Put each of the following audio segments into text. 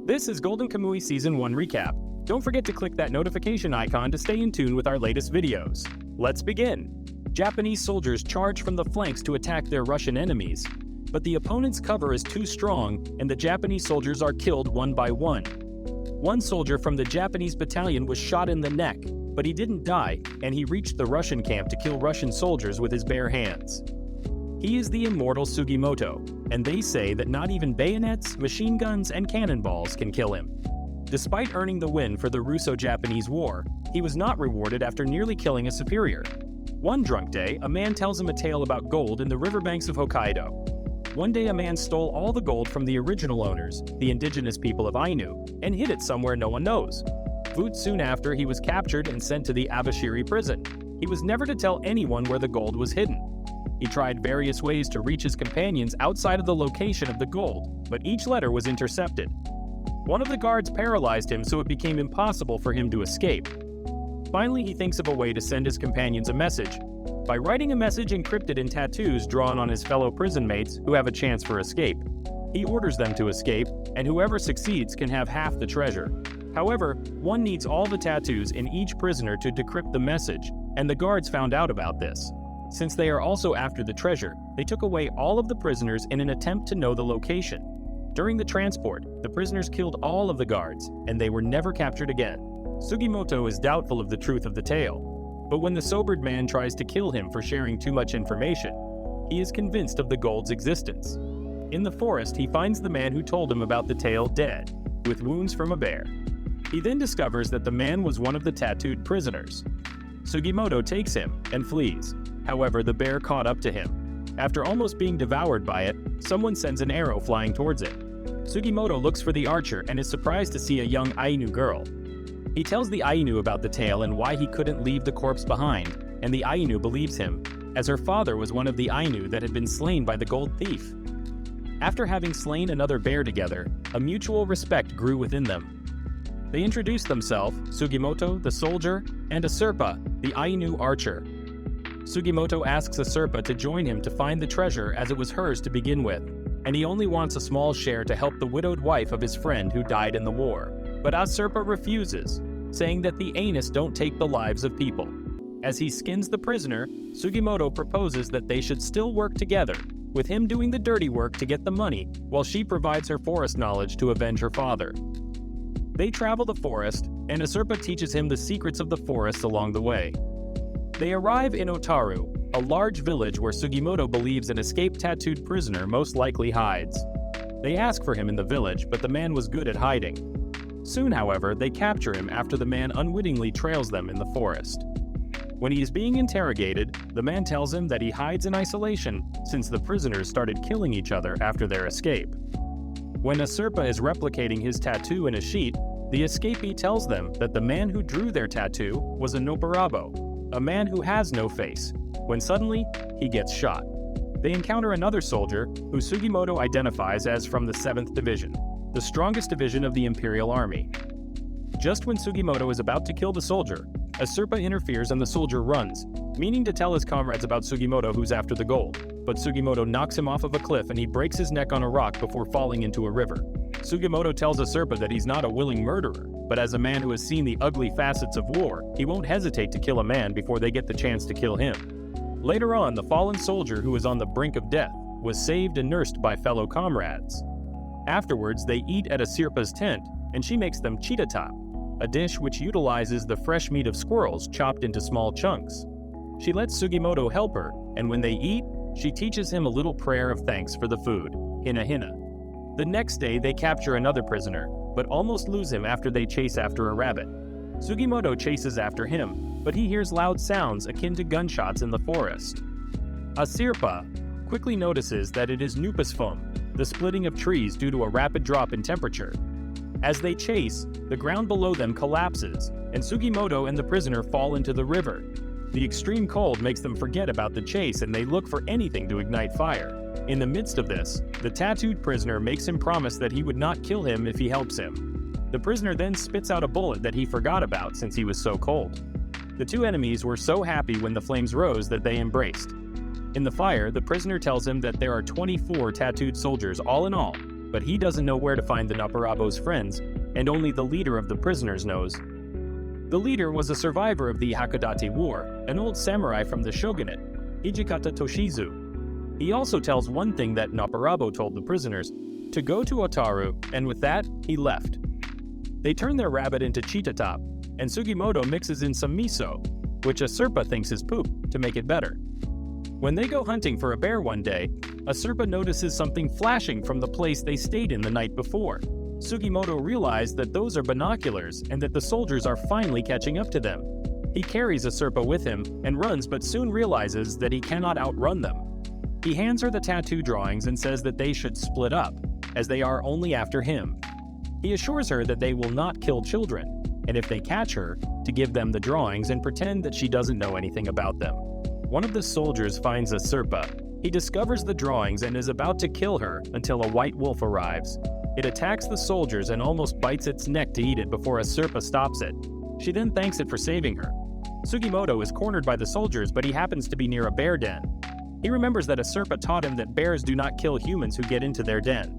This is Golden Kamuy Season 1 Recap. Don't forget to click that notification icon to stay in tune with our latest videos. Let's begin. Japanese soldiers charge from the flanks to attack their Russian enemies, but the opponent's cover is too strong and the Japanese soldiers are killed one by one. One soldier from the Japanese battalion was shot in the neck, but he didn't die, and he reached the Russian camp to kill Russian soldiers with his bare hands. He is the immortal Sugimoto, and they say that not even bayonets, machine guns, and cannonballs can kill him. Despite earning the win for the Russo-Japanese War, he was not rewarded after nearly killing a superior. One drunk day, a man tells him a tale about gold in the riverbanks of Hokkaido. One day a man stole all the gold from the original owners, the indigenous people of Ainu, and hid it somewhere no one knows. Soon after, he was captured and sent to the Abashiri prison. He was never to tell anyone where the gold was hidden. He tried various ways to reach his companions outside of the location of the gold, but each letter was intercepted. One of the guards paralyzed him, so it became impossible for him to escape. Finally, he thinks of a way to send his companions a message, by writing a message encrypted in tattoos drawn on his fellow prison mates who have a chance for escape. He orders them to escape, and whoever succeeds can have half the treasure. However, one needs all the tattoos in each prisoner to decrypt the message, and the guards found out about this. Since they are also after the treasure, they took away all of the prisoners in an attempt to know the location. During the transport, the prisoners killed all of the guards, and they were never captured again. Sugimoto is doubtful of the truth of the tale, but when the sobered man tries to kill him for sharing too much information, he is convinced of the gold's existence. In the forest, he finds the man who told him about the tale dead, with wounds from a bear. He then discovers that the man was one of the tattooed prisoners. Sugimoto takes him and flees. However, the bear caught up to him. After almost being devoured by it, someone sends an arrow flying towards it. Sugimoto looks for the archer and is surprised to see a young Ainu girl. He tells the Ainu about the tale and why he couldn't leave the corpse behind, and the Ainu believes him, as her father was one of the Ainu that had been slain by the gold thief. After having slain another bear together, a mutual respect grew within them. They introduced themselves, Sugimoto, the soldier, and Asirpa, the Ainu archer. Sugimoto asks Asirpa to join him to find the treasure as it was hers to begin with, and he only wants a small share to help the widowed wife of his friend who died in the war. But Asirpa refuses, saying that the Ainus don't take the lives of people. As he skins the prisoner, Sugimoto proposes that they should still work together, with him doing the dirty work to get the money, while she provides her forest knowledge to avenge her father. They travel the forest, and Asirpa teaches him the secrets of the forest along the way. They arrive in Otaru, a large village where Sugimoto believes an escaped tattooed prisoner most likely hides. They ask for him in the village, but the man was good at hiding. Soon, however, they capture him after the man unwittingly trails them in the forest. When he is being interrogated, the man tells him that he hides in isolation since the prisoners started killing each other after their escape. When Asirpa is replicating his tattoo in a sheet, the escapee tells them that the man who drew their tattoo was a Noborabo, a man who has no face, when suddenly he gets shot. They encounter another soldier who Sugimoto identifies as from the 7th Division, the strongest division of the Imperial Army. Just when Sugimoto is about to kill the soldier, Asirpa interferes and the soldier runs, meaning to tell his comrades about Sugimoto who's after the gold, but Sugimoto knocks him off of a cliff and he breaks his neck on a rock before falling into a river. Sugimoto tells Asirpa that he's not a willing murderer, but as a man who has seen the ugly facets of war, he won't hesitate to kill a man before they get the chance to kill him. Later on, the fallen soldier who was on the brink of death was saved and nursed by fellow comrades. Afterwards, they eat at Asirpa's tent, and she makes them chitatap, a dish which utilizes the fresh meat of squirrels chopped into small chunks. She lets Sugimoto help her, and when they eat, she teaches him a little prayer of thanks for the food, hina hina. The next day, they capture another prisoner, but almost lose him after they chase after a rabbit. Sugimoto chases after him, but he hears loud sounds akin to gunshots in the forest. Asirpa quickly notices that it is nupusfum, the splitting of trees due to a rapid drop in temperature. As they chase, the ground below them collapses, and Sugimoto and the prisoner fall into the river. The extreme cold makes them forget about the chase and they look for anything to ignite fire. In the midst of this, the tattooed prisoner makes him promise that he would not kill him if he helps him. The prisoner then spits out a bullet that he forgot about since he was so cold. The two enemies were so happy when the flames rose that they embraced. In the fire, the prisoner tells him that there are 24 tattooed soldiers all in all, but he doesn't know where to find the Naparabo's friends, and only the leader of the prisoners knows. The leader was a survivor of the Hakodate War, an old samurai from the shogunate, Hijikata Toshizu. He also tells one thing that Naparabo told the prisoners, to go to Otaru, and with that, he left. They turn their rabbit into cheetah top, and Sugimoto mixes in some miso, which Asirpa thinks is poop, to make it better. When they go hunting for a bear one day, Asirpa notices something flashing from the place they stayed in the night before. Sugimoto realized that those are binoculars and that the soldiers are finally catching up to them. He carries Asirpa with him and runs, but soon realizes that he cannot outrun them. He hands her the tattoo drawings and says that they should split up, as they are only after him. He assures her that they will not kill children, and if they catch her, to give them the drawings and pretend that she doesn't know anything about them. One of the soldiers finds Asirpa. He discovers the drawings and is about to kill her until a white wolf arrives. It attacks the soldiers and almost bites its neck to eat it before Asirpa stops it. She then thanks it for saving her. Sugimoto is cornered by the soldiers, but he happens to be near a bear den. He remembers that Asirpa taught him that bears do not kill humans who get into their den.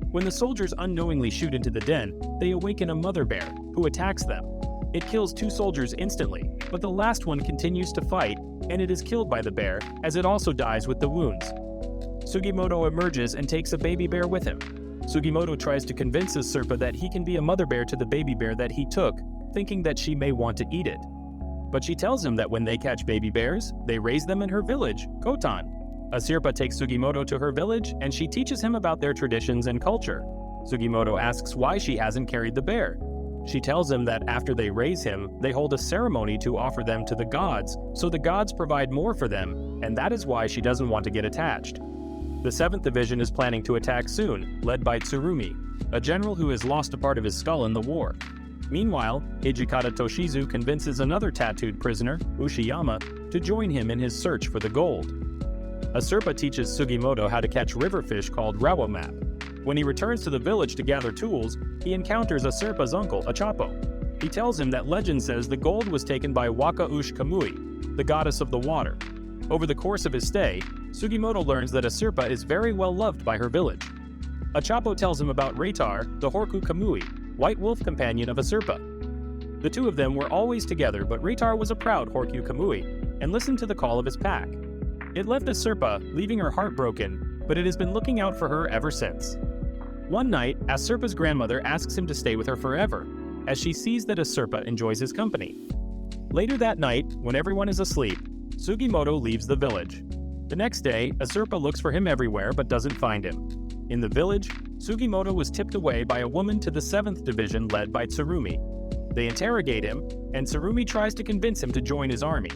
When the soldiers unknowingly shoot into the den, they awaken a mother bear, who attacks them. It kills 2 soldiers instantly, but the last one continues to fight, and it is killed by the bear, as it also dies with the wounds. Sugimoto emerges and takes a baby bear with him. Sugimoto tries to convince Asirpa that he can be a mother bear to the baby bear that he took, thinking that she may want to eat it. But she tells him that when they catch baby bears, they raise them in her village, Kotan. Asirpa takes Sugimoto to her village, and she teaches him about their traditions and culture. Sugimoto asks why she hasn't carried the bear. She tells him that after they raise him, they hold a ceremony to offer them to the gods, so the gods provide more for them, and that is why she doesn't want to get attached. The 7th Division is planning to attack soon, led by Tsurumi, a general who has lost a part of his skull in the war. Meanwhile, Hijikata Toshizu convinces another tattooed prisoner, Ushiyama, to join him in his search for the gold. Asirpa teaches Sugimoto how to catch river fish called rawamap. When he returns to the village to gather tools, he encounters Asirpa's uncle, Achapo. He tells him that legend says the gold was taken by Waka Ush Kamui, the goddess of the water. Over the course of his stay, Sugimoto learns that Asirpa is very well loved by her village. Achapo tells him about Reitar, the Horku Kamui, white wolf companion of Asirpa. The two of them were always together, but Reitar was a proud Horku Kamui and listened to the call of his pack. It left Asirpa, leaving her heartbroken, but it has been looking out for her ever since. One night, Asirpa's grandmother asks him to stay with her forever, as she sees that Asirpa enjoys his company. Later that night, when everyone is asleep, Sugimoto leaves the village. The next day, Asirpa looks for him everywhere but doesn't find him. In the village, Sugimoto was tipped away by a woman to the 7th Division led by Tsurumi. They interrogate him, and Tsurumi tries to convince him to join his army.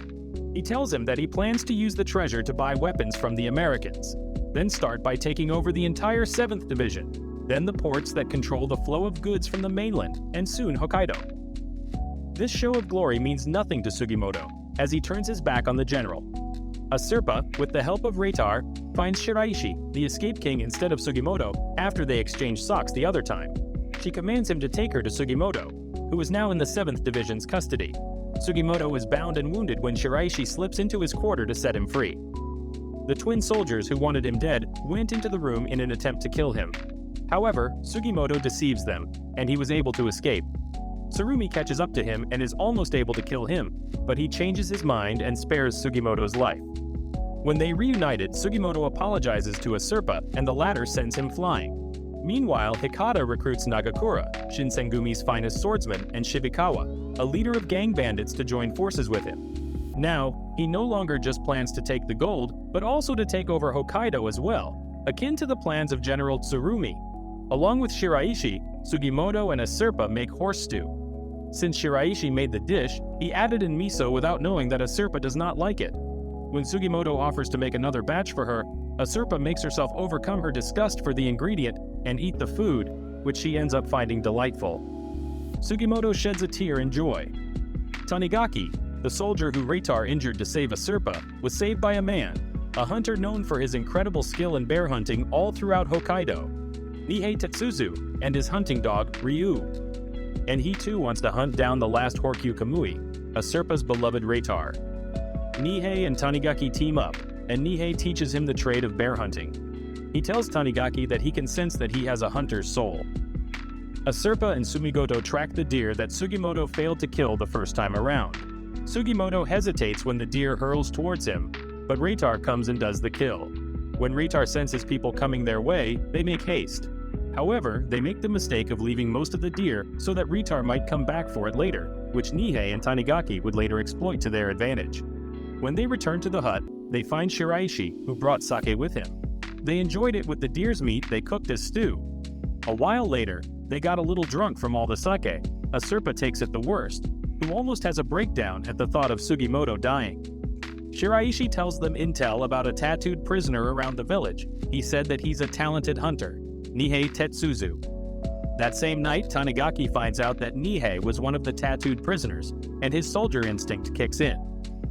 He tells him that he plans to use the treasure to buy weapons from the Americans, then start by taking over the entire 7th Division, then the ports that control the flow of goods from the mainland, and soon Hokkaido. This show of glory means nothing to Sugimoto, as he turns his back on the general. Asirpa, with the help of Reitar, finds Shiraishi, the escape king, instead of Sugimoto, after they exchange socks the other time. She commands him to take her to Sugimoto, who is now in the 7th Division's custody. Sugimoto is bound and wounded when Shiraishi slips into his quarter to set him free. The twin soldiers who wanted him dead went into the room in an attempt to kill him. However, Sugimoto deceives them, and he was able to escape. Tsurumi catches up to him and is almost able to kill him, but he changes his mind and spares Sugimoto's life. When they reunited, Sugimoto apologizes to Asirpa, and the latter sends him flying. Meanwhile, Hikata recruits Nagakura, Shinsengumi's finest swordsman, and Shibikawa, a leader of gang bandits, to join forces with him. Now, he no longer just plans to take the gold, but also to take over Hokkaido as well, akin to the plans of General Tsurumi. Along with Shiraishi, Sugimoto and Asirpa make horse stew. Since Shiraishi made the dish, he added in miso without knowing that Asirpa does not like it. When Sugimoto offers to make another batch for her, Asirpa makes herself overcome her disgust for the ingredient and eat the food, which she ends up finding delightful. Sugimoto sheds a tear in joy. Tanigaki, the soldier who Reitar injured to save Asirpa, was saved by a man, a hunter known for his incredible skill in bear hunting all throughout Hokkaido, Nihei Tetsuzu, and his hunting dog, Ryu. And he too wants to hunt down the last Horku Kamui, Asirpa's beloved Reitar. Nihei and Tanigaki team up, and Nihei teaches him the trade of bear hunting. He tells Tanigaki that he can sense that he has a hunter's soul. Asirpa and Sugimoto track the deer that Sugimoto failed to kill the first time around. Sugimoto hesitates when the deer hurls towards him, but Reitar comes and does the kill. When Reitar senses people coming their way, they make haste. However, they make the mistake of leaving most of the deer so that Reitar might come back for it later, which Nihei and Tanigaki would later exploit to their advantage. When they return to the hut, they find Shiraishi, who brought sake with him. They enjoyed it with the deer's meat they cooked as stew. A while later, they got a little drunk from all the sake. Asirpa takes it the worst, who almost has a breakdown at the thought of Sugimoto dying. Shiraishi tells them intel about a tattooed prisoner around the village. He said that he's a talented hunter, Nihei Tetsuzu. That same night, Tanigaki finds out that Nihei was one of the tattooed prisoners, and his soldier instinct kicks in.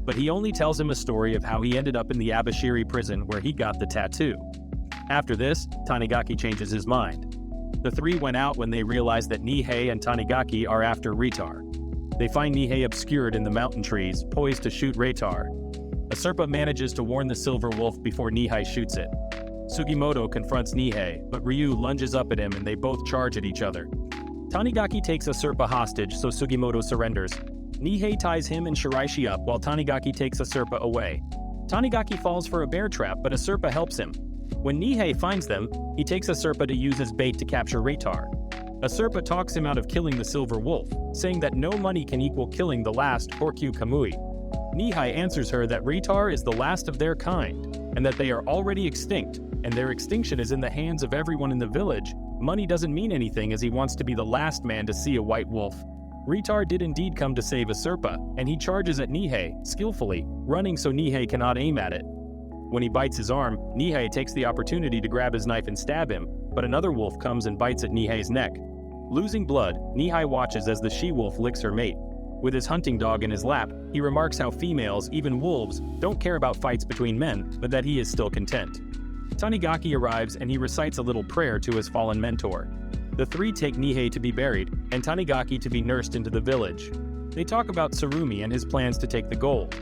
But he only tells him a story of how he ended up in the Abashiri prison where he got the tattoo. After this, Tanigaki changes his mind. The three went out when they realized that Nihei and Tanigaki are after Reitar. They find Nihei obscured in the mountain trees, poised to shoot Reitar. Asirpa manages to warn the silver wolf before Nihei shoots it. Sugimoto confronts Nihei, but Ryu lunges up at him and they both charge at each other. Tanigaki takes Asirpa hostage, so Sugimoto surrenders. Nihei ties him and Shiraishi up while Tanigaki takes Asirpa away. Tanigaki falls for a bear trap, but Asirpa helps him. When Nihei finds them, he takes Asirpa to use as bait to capture Reitar. Asirpa talks him out of killing the silver wolf, saying that no money can equal killing the last Horkyu Kamui. Nihei answers her that Reitar is the last of their kind, and that they are already extinct, and their extinction is in the hands of everyone in the village. Money doesn't mean anything as he wants to be the last man to see a white wolf. Reitar did indeed come to save Asirpa, and he charges at Nihei, skillfully, running so Nihei cannot aim at it. When he bites his arm, Nihei takes the opportunity to grab his knife and stab him, but another wolf comes and bites at Nihei's neck. Losing blood, Nihei watches as the she-wolf licks her mate. With his hunting dog in his lap, he remarks how females, even wolves, don't care about fights between men, but that he is still content. Tanigaki arrives and he recites a little prayer to his fallen mentor. The three take Nihei to be buried, and Tanigaki to be nursed into the village. They talk about Tsurumi and his plans to take the gold.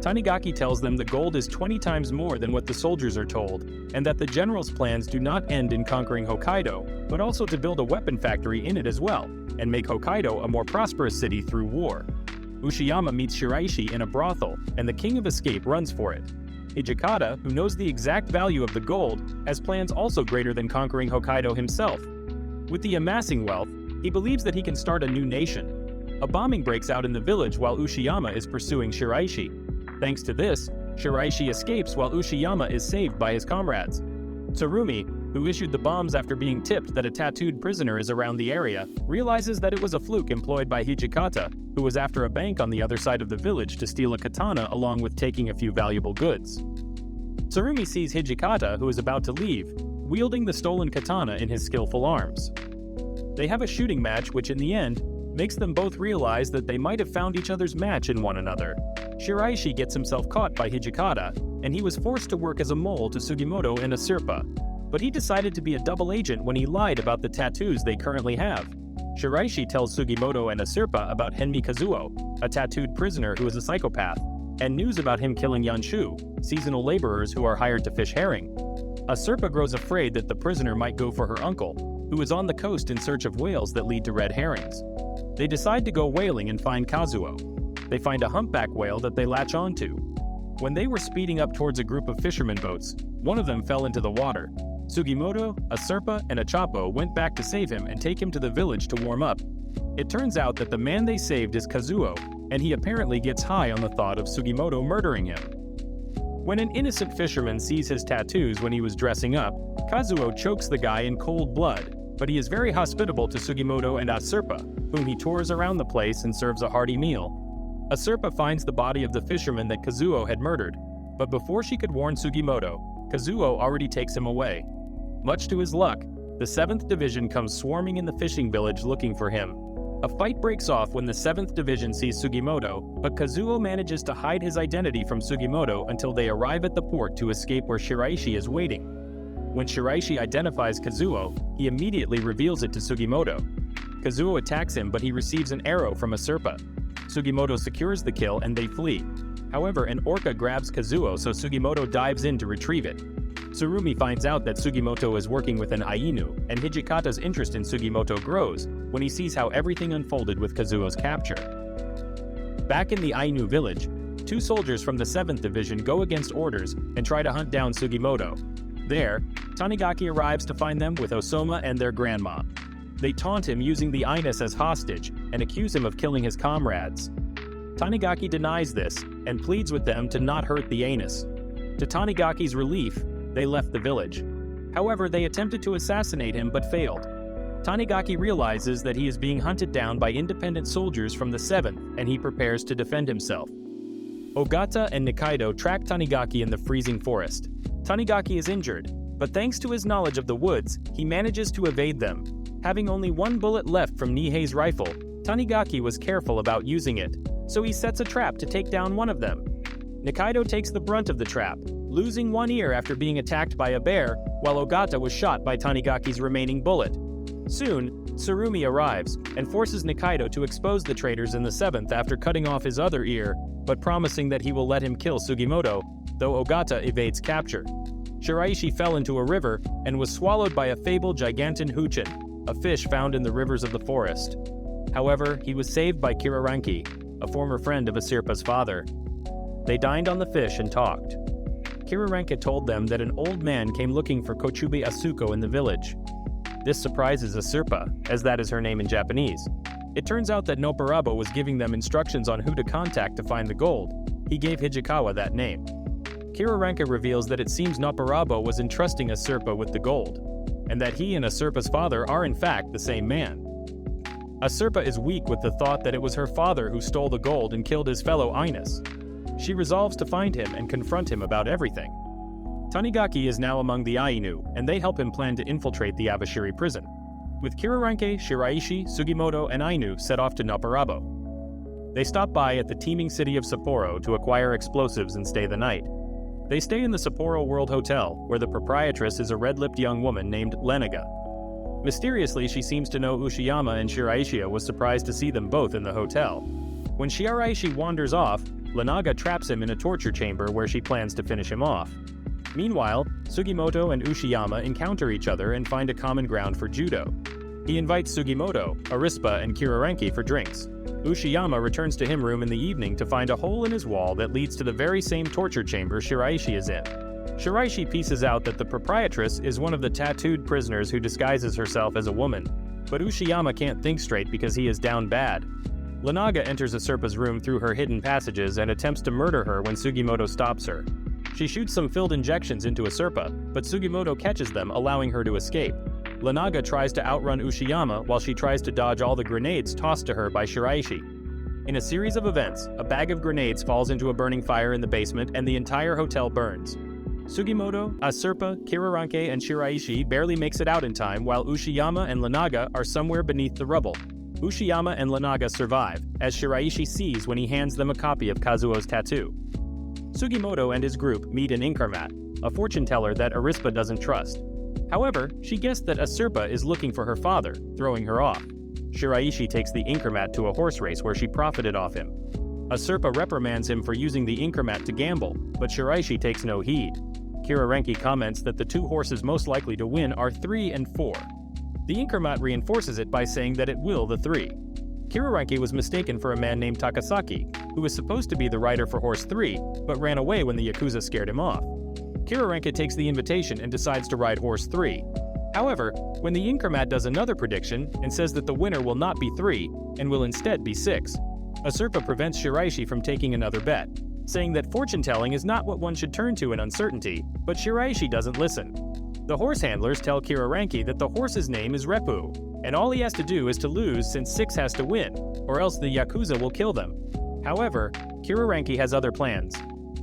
Tanigaki tells them the gold is 20 times more than what the soldiers are told, and that the general's plans do not end in conquering Hokkaido, but also to build a weapon factory in it as well, and make Hokkaido a more prosperous city through war. Ushiyama meets Shiraishi in a brothel, and the King of Escape runs for it. Hijikata, who knows the exact value of the gold, has plans also greater than conquering Hokkaido himself. With the amassing wealth, he believes that he can start a new nation. A bombing breaks out in the village while Ushiyama is pursuing Shiraishi. Thanks to this, Shiraishi escapes while Ushiyama is saved by his comrades. Tsurumi, who issued the bombs after being tipped that a tattooed prisoner is around the area, realizes that it was a fluke employed by Hijikata, who was after a bank on the other side of the village to steal a katana along with taking a few valuable goods. Tsurumi sees Hijikata, who is about to leave, wielding the stolen katana in his skillful arms. They have a shooting match which in the end makes them both realize that they might have found each other's match in one another. Shiraishi gets himself caught by Hijikata, and he was forced to work as a mole to Sugimoto and Asirpa. But he decided to be a double agent when he lied about the tattoos they currently have. Shiraishi tells Sugimoto and Asirpa about Henmi Kazuo, a tattooed prisoner who is a psychopath, and news about him killing Yanshu, seasonal laborers who are hired to fish herring. Asirpa grows afraid that the prisoner might go for her uncle, who is on the coast in search of whales that lead to red herrings. They decide to go whaling and find Kazuo. They find a humpback whale that they latch onto. When they were speeding up towards a group of fishermen boats, one of them fell into the water. Sugimoto, Asirpa, and Achapo went back to save him and take him to the village to warm up. It turns out that the man they saved is Kazuo, and he apparently gets high on the thought of Sugimoto murdering him. When an innocent fisherman sees his tattoos when he was dressing up, Kazuo chokes the guy in cold blood, but he is very hospitable to Sugimoto and Asirpa, whom he tours around the place and serves a hearty meal. Asirpa finds the body of the fisherman that Kazuo had murdered, but before she could warn Sugimoto, Kazuo already takes him away. Much to his luck, the 7th Division comes swarming in the fishing village looking for him. A fight breaks off when the 7th Division sees Sugimoto, but Kazuo manages to hide his identity from Sugimoto until they arrive at the port to escape where Shiraishi is waiting. When Shiraishi identifies Kazuo, he immediately reveals it to Sugimoto. Kazuo attacks him, but he receives an arrow from Asirpa. Sugimoto secures the kill and they flee. However, an orca grabs Kazuo, so Sugimoto dives in to retrieve it. Tsurumi finds out that Sugimoto is working with an Ainu, and Hijikata's interest in Sugimoto grows when he sees how everything unfolded with Kazuo's capture. Back in the Ainu village, 2 soldiers from the 7th Division go against orders and try to hunt down Sugimoto. There, Tanigaki arrives to find them with Osoma and their grandma. They taunt him using the Ainus as hostage and accuse him of killing his comrades. Tanigaki denies this and pleads with them to not hurt the Ainus. To Tanigaki's relief, they left the village. However, they attempted to assassinate him but failed. Tanigaki realizes that he is being hunted down by independent soldiers from the 7th, and he prepares to defend himself. Ogata and Nikaido track Tanigaki in the freezing forest. Tanigaki is injured, but thanks to his knowledge of the woods, he manages to evade them. Having only 1 bullet left from Nihei's rifle, Tanigaki was careful about using it, so he sets a trap to take down one of them. Nikaido takes the brunt of the trap, losing 1 ear after being attacked by a bear, while Ogata was shot by Tanigaki's remaining bullet. Soon, Tsurumi arrives and forces Nikaido to expose the traitors in the 7th after cutting off his other ear, but promising that he will let him kill Sugimoto, though Ogata evades capture. Shiraishi fell into a river and was swallowed by a fabled gigantin huchin, a fish found in the rivers of the forest. However, he was saved by Kiraranki, a former friend of Asirpa's father. They dined on the fish and talked. Kiraranki told them that an old man came looking for Kochube Asuko in the village. This surprises Asirpa, as that is her name in Japanese. It turns out that Noparabo was giving them instructions on who to contact to find the gold. He gave Hijikawa that name. Kiraranki reveals that it seems Noparabo was entrusting Asirpa with the gold, and that he and Asirpa's father are in fact the same man. Asirpa is weak with the thought that it was her father who stole the gold and killed his fellow Ainus. She resolves to find him and confront him about everything. Tanigaki is now among the Ainu, and they help him plan to infiltrate the Abashiri prison. With Kiraranki, Shiraishi, Sugimoto, and Ainu set off to Noparabo. They stop by at the teeming city of Sapporo to acquire explosives and stay the night. They stay in the Sapporo World Hotel, where the proprietress is a red-lipped young woman named Lenaga. Mysteriously, she seems to know Ushiyama, and Shiraishi was surprised to see them both in the hotel. When Shiraishi wanders off, Lenaga traps him in a torture chamber where she plans to finish him off. Meanwhile, Sugimoto and Ushiyama encounter each other and find a common ground for judo. He invites Sugimoto, Asirpa, and Kiraranki for drinks. Ushiyama returns to his room in the evening to find a hole in his wall that leads to the very same torture chamber Shiraishi is in. Shiraishi pieces out that the proprietress is one of the tattooed prisoners who disguises herself as a woman, but Ushiyama can't think straight because he is down bad. Lenaga enters Asirpa's room through her hidden passages and attempts to murder her when Sugimoto stops her. She shoots some filled injections into Asirpa, but Sugimoto catches them, allowing her to escape. Lenaga tries to outrun Ushiyama while she tries to dodge all the grenades tossed to her by Shiraishi. In a series of events, a bag of grenades falls into a burning fire in the basement and the entire hotel burns. Sugimoto, Asirpa, Kiraranki, and Shiraishi barely makes it out in time, while Ushiyama and Lenaga are somewhere beneath the rubble. Ushiyama and Lenaga survive, as Shiraishi sees when he hands them a copy of Kazuo's tattoo. Sugimoto and his group meet an Inkarmat, a fortune teller that Asirpa doesn't trust. However, she guessed that Asirpa is looking for her father, throwing her off. Shiraishi takes the Inkarmat to a horse race where she profited off him. Asirpa reprimands him for using the Inkarmat to gamble, but Shiraishi takes no heed. Kiraranki comments that the 2 horses most likely to win are 3 and 4. The Inkarmat reinforces it by saying that it will the 3. Kiraranki was mistaken for a man named Takasaki, who was supposed to be the rider for horse 3, but ran away when the Yakuza scared him off. Kiraranki takes the invitation and decides to ride horse 3. However, when the Inkarmat does another prediction and says that the winner will not be 3, and will instead be 6, Asirpa prevents Shiraishi from taking another bet, saying that fortune-telling is not what one should turn to in uncertainty, but Shiraishi doesn't listen. The horse handlers tell Kiraranki that the horse's name is Repu, and all he has to do is to lose since 6 has to win, or else the Yakuza will kill them. However, Kiraranki has other plans.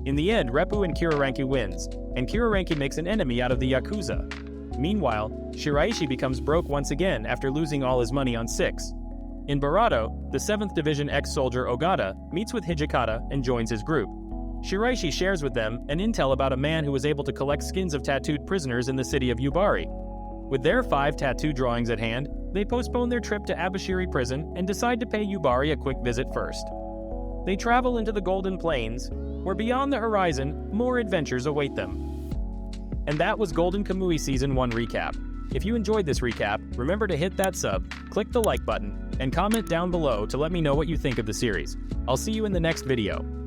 In the end, Repu and Kiraranki wins, and Kiraranki makes an enemy out of the Yakuza. Meanwhile, Shiraishi becomes broke once again after losing all his money on 6. In Barato, the 7th Division ex-soldier Ogata meets with Hijikata and joins his group. Shiraishi shares with them an intel about a man who was able to collect skins of tattooed prisoners in the city of Yubari. With their 5 tattoo drawings at hand, they postpone their trip to Abashiri prison and decide to pay Yubari a quick visit first. They travel into the Golden Plains, where beyond the horizon, more adventures await them. And that was Golden Kamui Season 1 recap. If you enjoyed this recap, remember to hit that sub, click the like button, and comment down below to let me know what you think of the series. I'll see you in the next video.